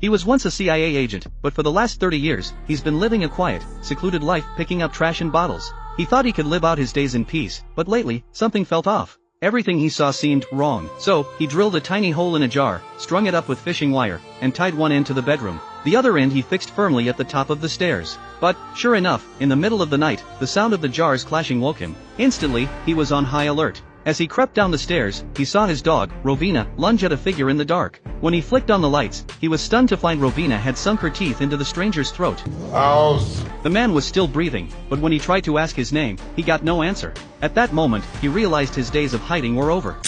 He was once a CIA agent, but for the last 30 years, he's been living a quiet, secluded life picking up trash and bottles. He thought he could live out his days in peace, but lately, something felt off. Everything he saw seemed wrong. So, he drilled a tiny hole in a jar, strung it up with fishing wire, and tied one end to the bedroom. The other end he fixed firmly at the top of the stairs. But, sure enough, in the middle of the night, the sound of the jars clashing woke him. Instantly, he was on high alert. As he crept down the stairs, he saw his dog, Rovina, lunge at a figure in the dark. When he flicked on the lights, he was stunned to find Rovina had sunk her teeth into the stranger's throat. House. The man was still breathing, but when he tried to ask his name, he got no answer. At that moment, he realized his days of hiding were over.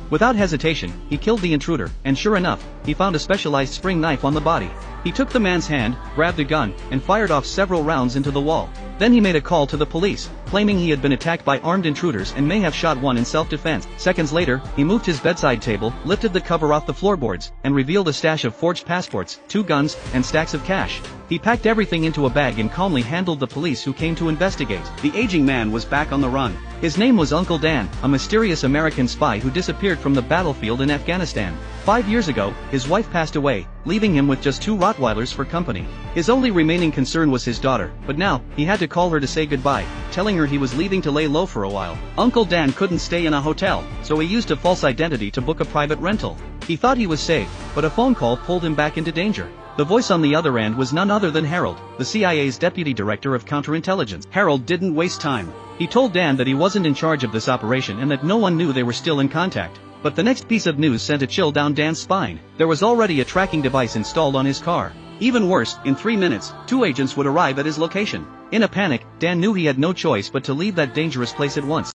Without hesitation, he killed the intruder, and sure enough, he found a specialized spring knife on the body. He took the man's hand, grabbed a gun, and fired off several rounds into the wall. Then he made a call to the police, claiming he had been attacked by armed intruders and may have shot one in self-defense. Seconds later, he moved his bedside table, lifted the cover off the floorboards, and revealed a stash of forged passports, 2 guns, and stacks of cash. He packed everything into a bag and calmly handled the police who came to investigate. The aging man was back on the run. His name was Uncle Dan, a mysterious American spy who disappeared from the battlefield in Afghanistan. 5 years ago, his wife passed away, leaving him with just 2 Rottweilers for company. His only remaining concern was his daughter, but now, he had to call her to say goodbye, telling her he was leaving to lay low for a while. Uncle Dan couldn't stay in a hotel, so he used a false identity to book a private rental. He thought he was safe, but a phone call pulled him back into danger. The voice on the other end was none other than Harold, the CIA's deputy director of counterintelligence. Harold didn't waste time. He told Dan that he wasn't in charge of this operation and that no one knew they were still in contact. But the next piece of news sent a chill down Dan's spine. There was already a tracking device installed on his car. Even worse, in 3 minutes, 2 agents would arrive at his location. In a panic, Dan knew he had no choice but to leave that dangerous place at once.